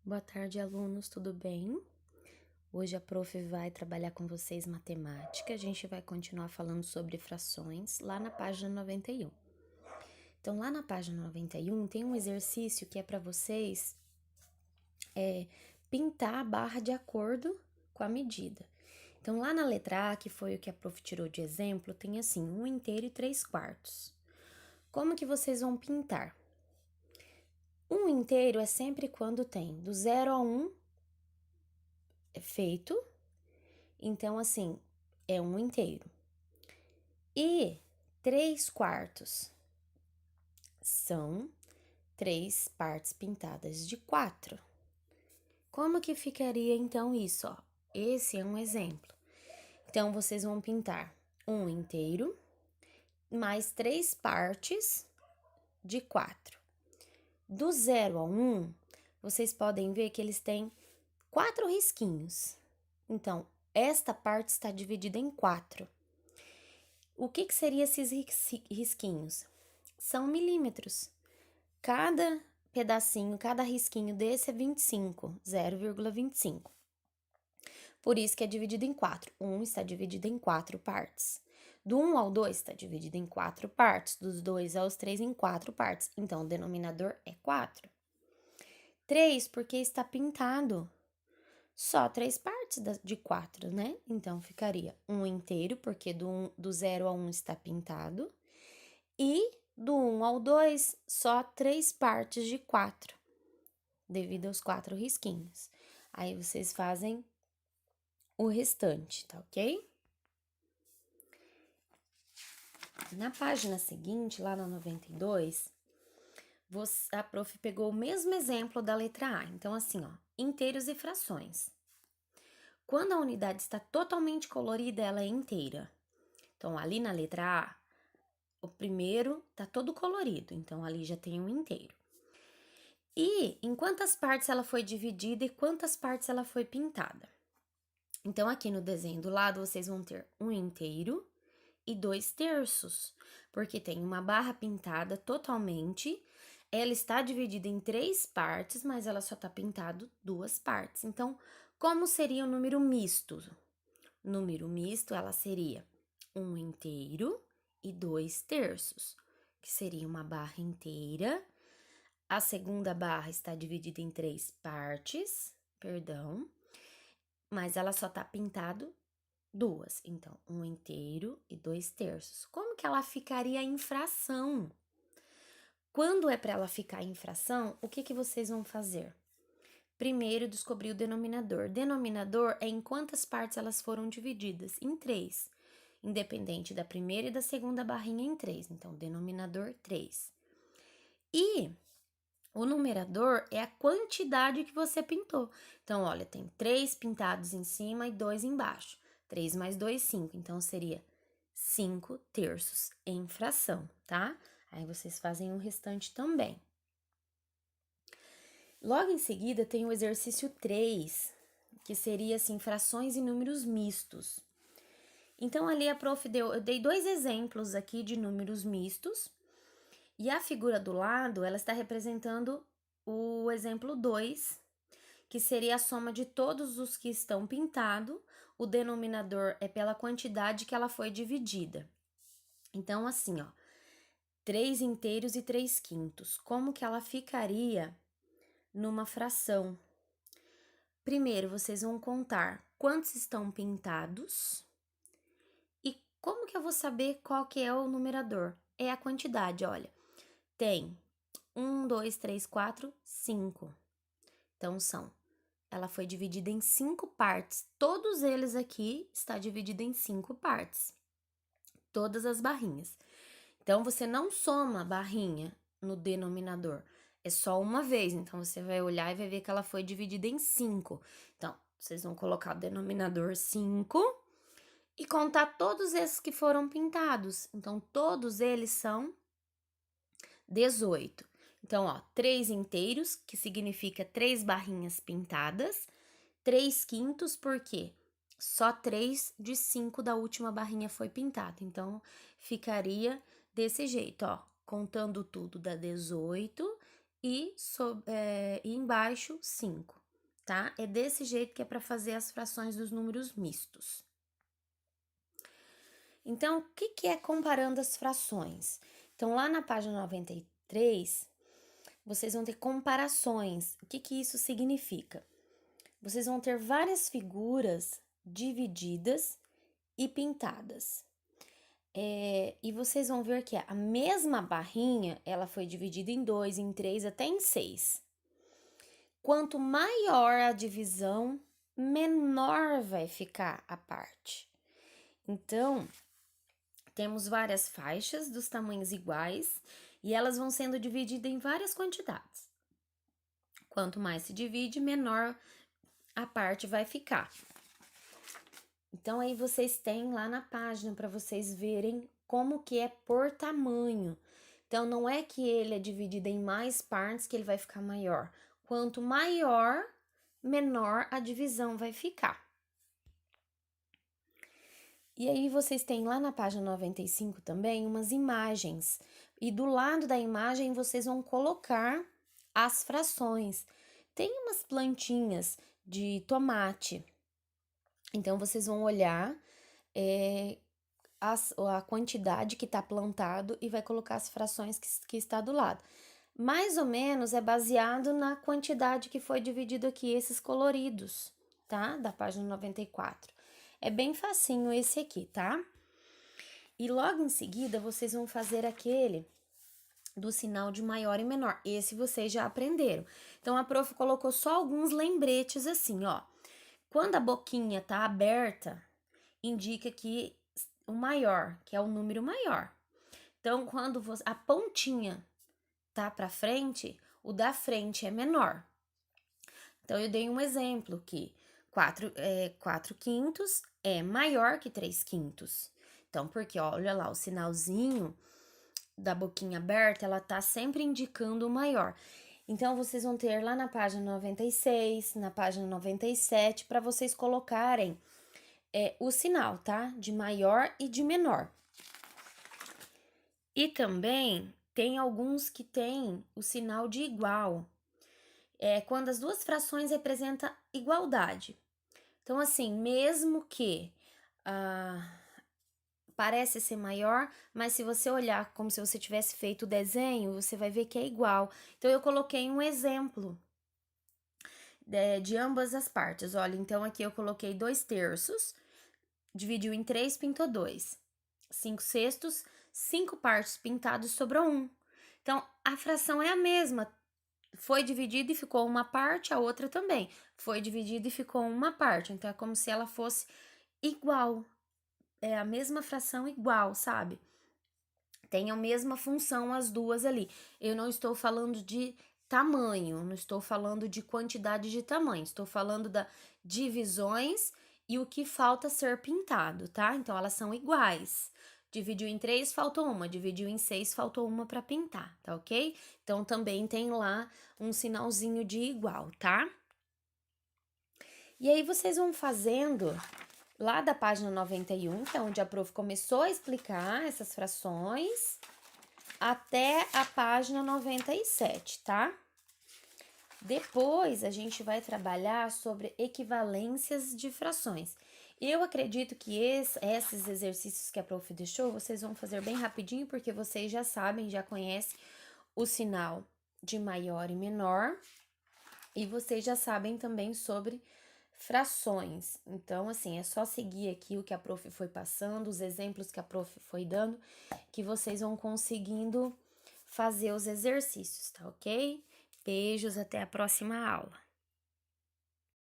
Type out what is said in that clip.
Boa tarde, alunos, tudo bem? Hoje a prof vai trabalhar com vocês matemática. A gente vai continuar falando sobre frações lá na página 91. Então, lá na página 91 tem um exercício que é para vocês pintar a barra de acordo com a medida. Então, lá na letra A, que foi o que a prof tirou de exemplo, tem assim, 1/3 e 3/4. Como que vocês vão pintar? 1/3 é sempre quando tem do 0 a 1 feito. Então, assim, é 1/3. E 3/4 são 3 partes pintadas de 4. Como que ficaria, então, isso, ó? Esse é um exemplo. Então, vocês vão pintar 1/3 mais 3 partes de 4. Do 0 a 1, vocês podem ver que eles têm 4 risquinhos. Então, esta parte está dividida em 4. O que seriam esses risquinhos? São milímetros. Cada pedacinho, cada risquinho desse é 25, 0,25. Por isso que é dividido em 4. 1 está dividido em 4 partes. Do 1 ao 2 está dividido em 4 partes. Dos 2 aos 3 em 4 partes. Então, o denominador é 4. 3 porque está pintado. Só 3 partes de 4, né? Então, ficaria 1/3, porque do 0 a 1 está pintado. E do 1 ao 2, só 3 partes de 4, devido aos 4 risquinhos. Aí, vocês fazem o restante, tá ok? Na página seguinte, lá na 92, a prof pegou o mesmo exemplo da letra A. Então, assim, ó, inteiros e frações. Quando a unidade está totalmente colorida, ela é inteira. Então, ali na letra A, o primeiro tá todo colorido, então ali já tem um inteiro. E em quantas partes ela foi dividida e quantas partes ela foi pintada? Então, aqui no desenho do lado, vocês vão ter 1/3 e 2/3, porque tem uma barra pintada totalmente, ela está dividida em 3 partes, mas ela só tá pintado 2 partes. Então, como seria o número misto? O número misto, ela seria 1/3 e 2/3, que seria uma barra inteira. A segunda barra está dividida em 3 partes, mas ela só tá pintado 2. Então, 1/3 e 2/3. Como que ela ficaria em fração? Quando é para ela ficar em fração, o que vocês vão fazer? Primeiro, descobrir o denominador. Denominador é em quantas partes elas foram divididas? Em 3. Independente da primeira e da segunda barrinha em 3. Então, denominador 3. E o numerador é a quantidade que você pintou. Então, olha, tem 3 pintados em cima e 2 embaixo. 3 mais 2, 5. Então, seria 5/3 em fração, tá? Aí, vocês fazem o restante também. Logo em seguida, tem o exercício 3, que seria, assim, frações e números mistos. Então, ali a prof eu dei 2 exemplos aqui de números mistos, e a figura do lado, ela está representando o exemplo 2, que seria a soma de todos os que estão pintados, o denominador é pela quantidade que ela foi dividida. Então, assim, ó, 3/3 e 3/5. Como que ela ficaria numa fração? Primeiro, vocês vão contar quantos estão pintados. E como que eu vou saber qual que é o numerador? É a quantidade, olha. Tem 1, 2, 3, 4, 5. Então, ela foi dividida em 5 partes. Todos eles aqui está dividido em 5 partes. Todas as barrinhas. Então, você não soma barrinha no denominador. É só uma vez. Então, você vai olhar e vai ver que ela foi dividida em 5. Então, vocês vão colocar o denominador 5 e contar todos esses que foram pintados. Então, todos eles são 18. Então, ó, 3/3, que significa 3 barrinhas pintadas. 3/5, porque só 3 de 5 da última barrinha foi pintado. Então, ficaria desse jeito, ó. Contando tudo dá 18 e embaixo 5. tá? É desse jeito que é para fazer as frações dos números mistos. Então, o que que é comparando as frações? Então, lá na página 93, vocês vão ter comparações. O que que isso significa? Vocês vão ter várias figuras divididas e pintadas. E vocês vão ver que a mesma barrinha, ela foi dividida em 2, em 3, até em 6. Quanto maior a divisão, menor vai ficar a parte. Então, temos várias faixas dos tamanhos iguais e elas vão sendo divididas em várias quantidades. Quanto mais se divide, menor a parte vai ficar. Então, aí vocês têm lá na página para vocês verem como que é por tamanho. Então, não é que ele é dividido em mais partes que ele vai ficar maior. Quanto maior, menor a divisão vai ficar. E aí, vocês têm lá na página 95 também umas imagens. E do lado da imagem, vocês vão colocar as frações. Tem umas plantinhas de tomate. Então, vocês vão olhar a quantidade que está plantado e vai colocar as frações que está do lado. Mais ou menos é baseado na quantidade que foi dividido aqui, esses coloridos, tá? Da página 94. É bem facinho esse aqui, tá? E logo em seguida, vocês vão fazer aquele do sinal de maior e menor. Esse vocês já aprenderam. Então, a prof colocou só alguns lembretes assim, ó. Quando a boquinha tá aberta, indica que o maior, que é o número maior. Então, quando a pontinha tá para frente, o da frente é menor. Então, eu dei um exemplo que 4 quintos é maior que 3 quintos. Então, porque olha lá, o sinalzinho da boquinha aberta, ela tá sempre indicando o maior. Então, vocês vão ter lá na página 96, na página 97, para vocês colocarem o sinal, tá? De maior e de menor. E também tem alguns que tem o sinal de igual. Quando as duas frações representam igualdade. Então, assim, mesmo que parece ser maior, mas se você olhar como se você tivesse feito o desenho, você vai ver que é igual. Então, eu coloquei um exemplo de ambas as partes. Olha, então aqui eu coloquei 2/3, dividiu em 3, pintou 2. 5/6, 5 partes pintadas, sobrou 1. Então, a fração é a mesma. Foi dividida e ficou uma parte, a outra também. Foi dividida e ficou uma parte. Então, é como se ela fosse igual. É a mesma fração igual, sabe? Tem a mesma função as duas ali. Eu não estou falando de tamanho, não estou falando de quantidade de tamanho. Estou falando da divisões e o que falta ser pintado, tá? Então, elas são iguais. Dividiu em 3, faltou uma. Dividiu em 6, faltou uma para pintar, tá ok? Então, também tem lá um sinalzinho de igual, tá? E aí, vocês vão fazendo lá da página 91, que é onde a prof começou a explicar essas frações, até a página 97, tá? Depois, a gente vai trabalhar sobre equivalências de frações. Eu acredito que esses exercícios que a prof deixou, vocês vão fazer bem rapidinho, porque vocês já sabem, já conhecem o sinal de maior e menor, e vocês já sabem também sobre frações. Então, assim, é só seguir aqui o que a prof foi passando, os exemplos que a prof foi dando, que vocês vão conseguindo fazer os exercícios, tá ok? Beijos, até a próxima aula.